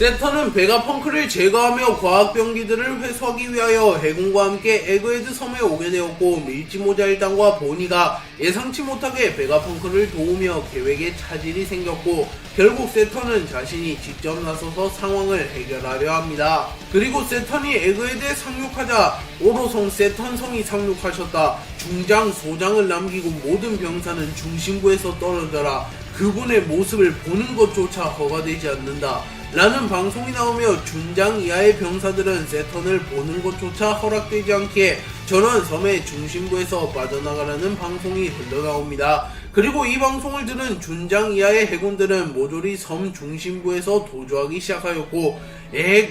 세턴은 베가펑크를 제거하며 과학병기들을 회수하기 위하여 해군과 함께 에그헤드 섬에 오게 되었고, 밀지모자 일당과 보니가 예상치 못하게 베가펑크를 도우며 계획에 차질이 생겼고, 결국 세턴은 자신이 직접 나서서 상황을 해결하려 합니다. 그리고 세턴이 에그헤드에 상륙하자 오로성 세턴성이 상륙하셨다. 중장 소장을 남기고 모든 병사는 중심부에서 떨어져라. 그분의 모습을 보는 것조차 허가되지 않는다 라는 방송이 나오며 준장 이하의 병사들은 세턴을 보는 것조차 허락되지 않기에 전원 섬의 중심부에서 빠져나가라는 방송이 흘러나옵니다. 그리고 이 방송을 들은 준장 이하의 해군들은 모조리 섬 중심부에서 도주하기 시작하였고,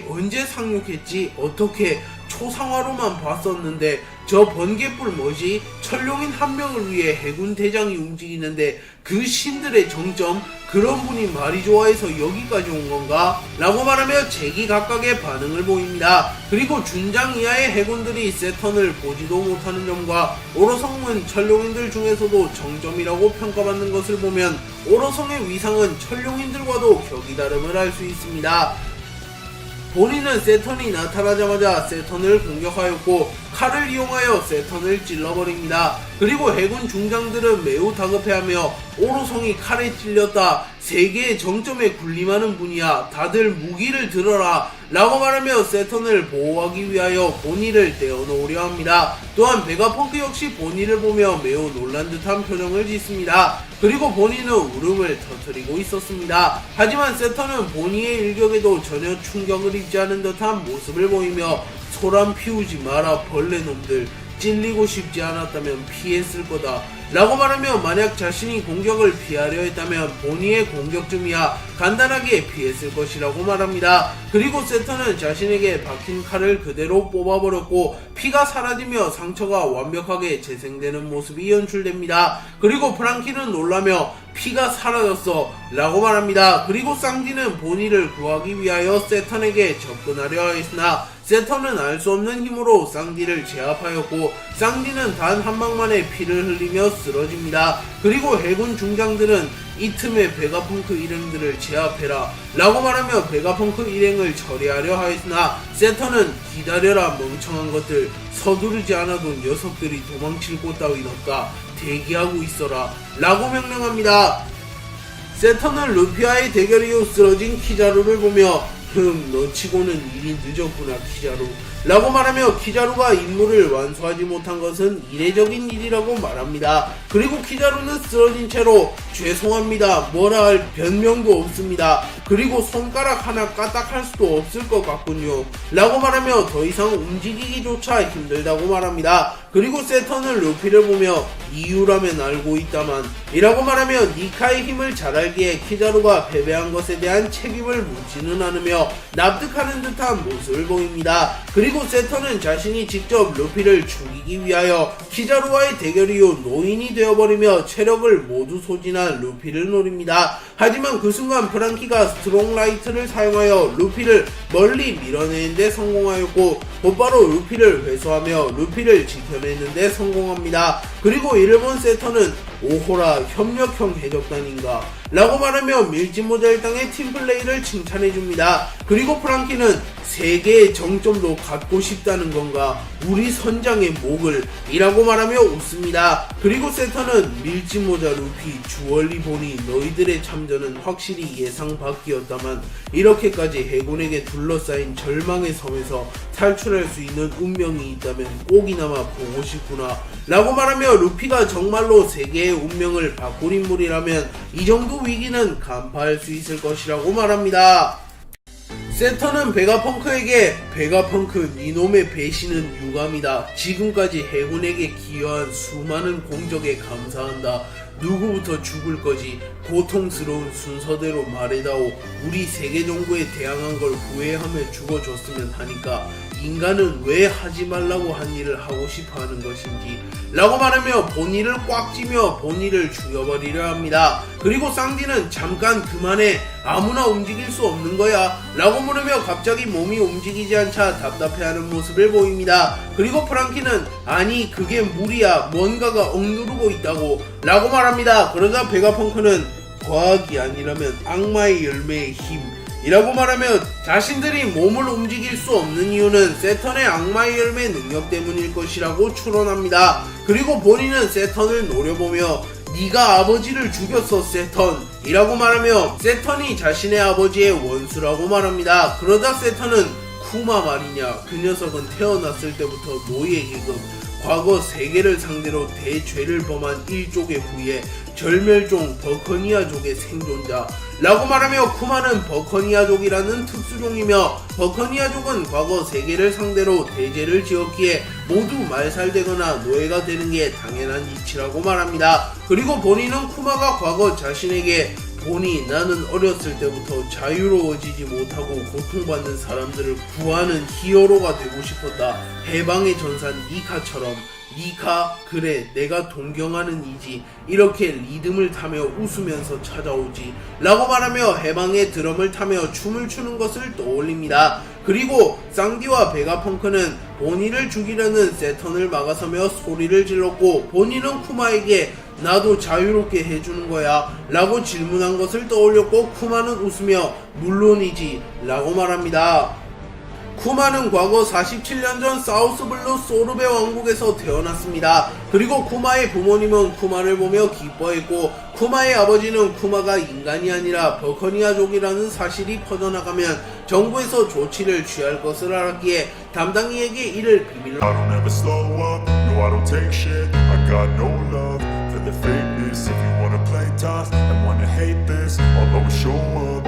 언제 상륙했지? 어떻게? 초상화로만 봤었는데 저 번개불 뭐지? 천룡인 한 명을 위해 해군 대장이 움직이는데 그 신들의 정점? 그런 분이 말이 좋아해서 여기까지 온 건가? 라고 말하며 제기각각의 반응을 보입니다. 그리고 준장 이하의 해군들이 세턴을 보지도 못하는 점과 오로성은 천룡인들 중에서도 정점이라고 평가받는 것을 보면 오로성의 위상은 천룡인들과도 격이 다름을 알 수 있습니다. 본인은 세턴이 나타나자마자 세턴을 공격하였고 칼을 이용하여 세턴을 찔러버립니다. 그리고 해군 중장들은 매우 다급해하며 오로성이 칼에 찔렸다. 세계의 정점에 군림하는 분이야. 다들 무기를 들어라 라고 말하며 세턴을 보호하기 위하여 보니를 떼어놓으려 합니다. 또한 베가펑크 역시 보니를 보며 매우 놀란 듯한 표정을 짓습니다. 그리고 보니는 울음을 터뜨리고 있었습니다. 하지만 세턴은 보니의 일격에도 전혀 충격을 입지 않은 듯한 모습을 보이며 소란 피우지 마라 벌레놈들, 찔리고 싶지 않았다면 피했을 거다 라고 말하며 만약 자신이 공격을 피하려 했다면 보니의 공격쯤이야 간단하게 피했을 것이라고 말합니다. 그리고 세턴은 자신에게 박힌 칼을 그대로 뽑아버렸고 피가 사라지며 상처가 완벽하게 재생되는 모습이 연출됩니다. 그리고 프랑키는 놀라며 피가 사라졌어 라고 말합니다. 그리고 쌍디는 보니를 구하기 위하여 세턴에게 접근하려 했으나 세턴은 알 수 없는 힘으로 쌍디를 제압하였고 쌍디는 단 한 방만에 피를 흘리며 쓰러집니다. 그리고 해군 중장들은 이 틈에 베가펑크 일행들을 제압해라 라고 말하며 베가펑크 일행을 처리하려 하였으나 세턴은 기다려라 멍청한 것들, 서두르지 않아도 녀석들이 도망칠 곳 따윈 없다. 대기하고 있어라 라고 명령합니다. 세턴은 루피와의 대결 이후 쓰러진 키자루를 보며 너 치고는 일이 늦었구나 키자루 라고 말하며 키자루가 임무를 완수하지 못한 것은 이례적인 일이라고 말합니다. 그리고 키자루는 쓰러진 채로 죄송합니다, 뭐라 할 변명도 없습니다. 그리고 손가락 하나 까딱할 수도 없을 것 같군요 라고 말하며 더 이상 움직이기조차 힘들다고 말합니다. 그리고 세턴은 루피를 보며 이유라면 알고 있다만 이라고 말하며 니카의 힘을 잘 알기에 키자루가 패배한 것에 대한 책임을 묻지는 않으며 납득하는 듯한 모습을 보입니다. 그리고 세턴은 자신이 직접 루피를 죽이기 위하여 키자루와의 대결 이후 노인이 되어버리며 체력을 모두 소진한 루피를 노립니다. 하지만 그 순간 프랑키가 스트롱라이트를 사용하여 루피를 멀리 밀어내는데 성공하였고 곧바로 루피를 회수하며 루피를 지켜내는데 성공합니다. 그리고 이를 본 세턴은 오호라 협력형 해적단인가 라고 말하며 밀지모자 일당의 팀플레이를 칭찬해줍니다. 그리고 프랑키는 세계의 정점도 갖고 싶다는 건가? 우리 선장의 목을 이라고 말하며 웃습니다. 그리고 세턴은 밀지모자 루피, 주얼리 보니 너희들의 참전은 확실히 예상 밖이었다만 이렇게까지 해군에게 둘러싸인 절망의 섬에서 탈출할 수 있는 운명이 있다면 꼭이나마 보고 싶구나 라고 말하며 루피가 정말로 세계의 운명을 바꿀 인물이라면 이 정도 위기는 간파할 수 있을 것이라고 말합니다. 세턴은 베가펑크에게 베가펑크 니놈의 배신은 유감이다. 지금까지 해군에게 기여한 수많은 공적에 감사한다. 누구부터 죽을 거지? 고통스러운 순서대로 말해다오. 우리 세계정부에 대항한 걸 후회하며 죽어줬으면 하니까 인간은 왜 하지 말라고 한 일을 하고 싶어 하는 것인지 라고 말하며 보니를 꽉 쥐며 보니를 죽여버리려 합니다. 그리고 쌍디는 잠깐 그만해, 아무나 움직일 수 없는 거야 라고 물으며 갑자기 몸이 움직이지 않자 답답해하는 모습을 보입니다. 그리고 프랑키는 아니 그게 무리야, 뭔가가 억누르고 있다고 라고 말합니다. 그러자 베가펑크는 과학이 아니라면 악마의 열매의 힘 이라고 말하며 자신들이 몸을 움직일 수 없는 이유는 세턴의 악마의 열매 능력 때문일 것이라고 추론합니다. 그리고 본인은 세턴을 노려보며 네가 아버지를 죽였어 세턴 이라고 말하며 세턴이 자신의 아버지의 원수라고 말합니다. 그러자 세턴은 쿠마 말이냐, 그 녀석은 태어났을 때부터 노예 계급, 과거 세계를 상대로 대죄를 범한 일족의 후예, 절멸종 버커니아족의 생존자 라고 말하며 쿠마는 버커니아족이라는 특수종이며 버커니아족은 과거 세계를 상대로 대죄를 지었기에 모두 말살되거나 노예가 되는 게 당연한 이치라고 말합니다. 그리고 본인은 쿠마가 과거 자신에게 보니 나는 어렸을 때부터 자유로워지지 못하고 고통받는 사람들을 구하는 히어로가 되고 싶었다. 해방의 전사 니카처럼. 니카, 그래 내가 동경하는 이지. 이렇게 리듬을 타며 웃으면서 찾아오지 라고 말하며 해방의 드럼을 타며 춤을 추는 것을 떠올립니다. 그리고 쌍디와 베가펑크는 보니를 죽이려는 세턴을 막아서며 소리를 질렀고 보니는 쿠마에게 나도 자유롭게 해주는 거야 라고 질문한 것을 떠올렸고 쿠마는 웃으며 물론이지 라고 말합니다. 쿠마는 과거 47년 전 사우스블루 소르베 왕국에서 태어났습니다. 그리고 쿠마의 부모님은 쿠마를 보며 기뻐했고 쿠마의 아버지는 쿠마가 인간이 아니라 버커니아족이라는 사실이 퍼져나가면 정부에서 조치를 취할 것을 알았기에 담당이에게 이를 비밀로 I don't ever slow up, no I don't take shit. I got no love for the fakeness. If you wanna play tough and wanna hate this, I'll always show up.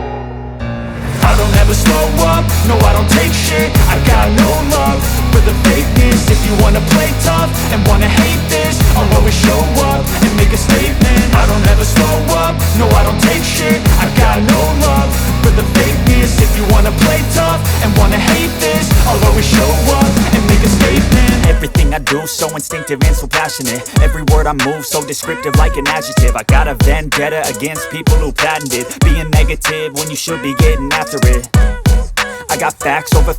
I don't ever slow up, no I don't take shit. I got no love for the fakeness. If you wanna play tough and wanna hate this, I'll always show up and make a statement. I don't ever slow up, no I don't take shit. I got no love for the fakeness. If you wanna play tough and wanna hate this, I'll always show up and make a statement. Everything I do so instinctive and so passionate. Every word I move so descriptive like an adjective. I got a vendetta against people who patented being negative when you should be getting after it. I got facts over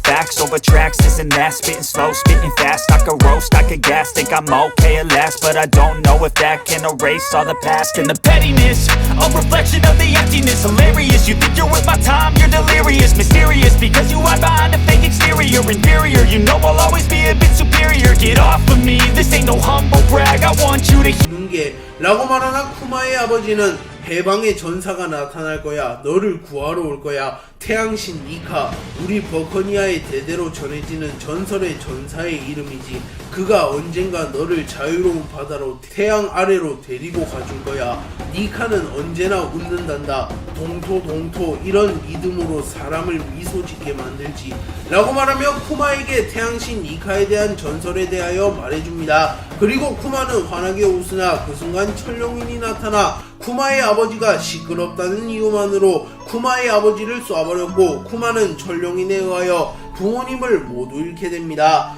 tracks, this and that. Spitting slow, spitting fast. I could roast, I could gas. Think I'm okay at last, but I don't know if that can erase all the past. And the pettiness, a reflection of the emptiness. Hilarious, you think you're worth my time, you're delirious. Mysterious, because you hide behind a fake exterior. Inferior, you know I'll always be a bit superior. Get off of me, this ain't no humble brag. I want you to 게 라고 말하나 쿠마의 아버지는 해방의 전사가 나타날 거야. 너를 구하러 올 거야. 태양신 니카, 우리 버커니아의 대대로 전해지는 전설의 전사의 이름이지. 그가 언젠가 너를 자유로운 바다로 태양 아래로 데리고 가줄 거야. 니카는 언제나 웃는단다. 동토 이런 리듬으로 사람을 미소 짓게 만들지 라고 말하며 쿠마에게 태양신 니카에 대한 전설에 대하여 말해줍니다. 그리고 쿠마는 환하게 웃으나 그 순간 철룡인이 나타나 쿠마의 아버지가 시끄럽다는 이유만으로 쿠마의 아버지를 쏴버렸고 쿠마는 철룡인에 의하여 부모님을 모두 잃게 됩니다.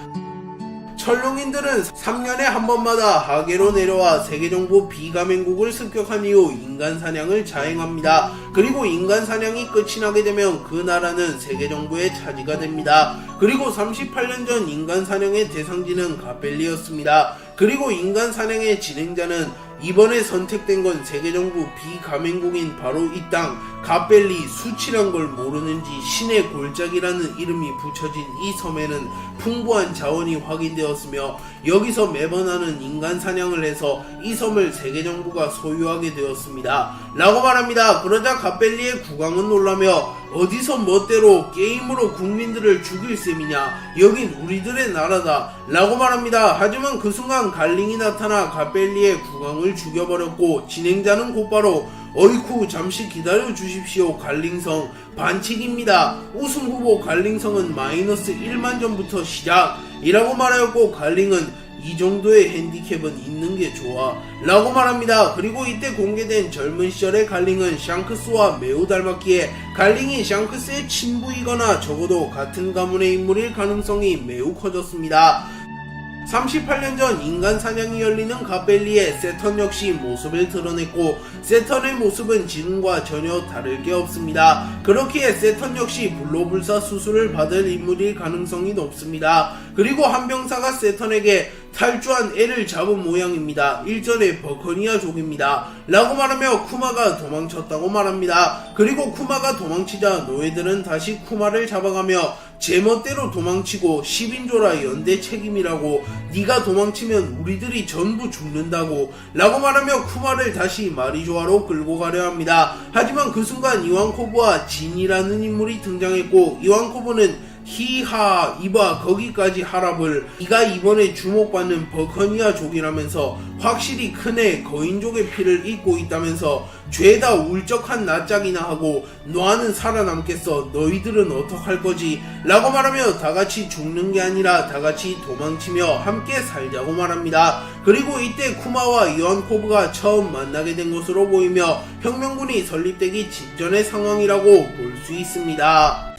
철룡인들은 3년에 한 번마다 하계로 내려와 세계정부 비가맹국을 습격한 이후 인간 사냥을 자행합니다. 그리고 인간 사냥이 끝이 나게 되면 그 나라는 세계정부의 차지가 됩니다. 그리고 38년 전 인간 사냥의 대상지는 가벨리였습니다. 그리고 인간 사냥의 진행자는 이번에 선택된 건 세계정부 비가맹국인 바로 이 땅 가벨리. 수치란 걸 모르는지 신의 골짜기라는 이름이 붙여진 이 섬에는 풍부한 자원이 확인되었으며 여기서 매번 하는 인간 사냥을 해서 이 섬을 세계정부가 소유하게 되었습니다 라고 말합니다. 그러자 가벨리의 국왕은 놀라며 어디서 멋대로 게임으로 국민들을 죽일 셈이냐, 여긴 우리들의 나라다 라고 말합니다. 하지만 그 순간 갈링이 나타나 가벨리의 국왕을 죽여버렸고 진행자는 곧바로 어이쿠 잠시 기다려 주십시오 갈링성 반칙입니다. 우승 후보 갈링성은 마이너스 1만 점부터 시작이라고 말하였고 갈링은 이 정도의 핸디캡은 있는 게 좋아 라고 말합니다. 그리고 이때 공개된 젊은 시절의 갈링은 샹크스와 매우 닮았기에 갈링이 샹크스의 친부이거나 적어도 같은 가문의 인물일 가능성이 매우 커졌습니다. 38년 전 인간 사냥이 열리는 가벨리에 세턴 역시 모습을 드러냈고 세턴의 모습은 지금과 전혀 다를 게 없습니다. 그렇기에 세턴 역시 불로불사 수술을 받을 인물일 가능성이 높습니다. 그리고 한병사가 세턴에게 탈주한 애를 잡은 모양입니다. 일전에 버커니아족입니다. 라고 말하며 쿠마가 도망쳤다고 말합니다. 그리고 쿠마가 도망치자 노예들은 다시 쿠마를 잡아가며 제멋대로 도망치고 10인조라 연대 책임이라고, 네가 도망치면 우리들이 전부 죽는다고 라고 말하며 쿠마를 다시 마리조아로 끌고 가려 합니다. 하지만 그 순간 이완코브와 진이라는 인물이 등장했고, 이완코브는 히하 이봐 거기까지 하랍을, 네가 이번에 주목받는 버커니아족이라면서 확실히 큰애 거인족의 피를 입고 있다면서 죄다 울적한 낯짝이나 하고 너는 살아남겠어, 너희들은 어떡할 거지 라고 말하며 다같이 죽는 게 아니라 다같이 도망치며 함께 살자고 말합니다. 그리고 이때 쿠마와 이완코브가 처음 만나게 된 것으로 보이며 혁명군이 설립되기 직전의 상황이라고 볼 수 있습니다.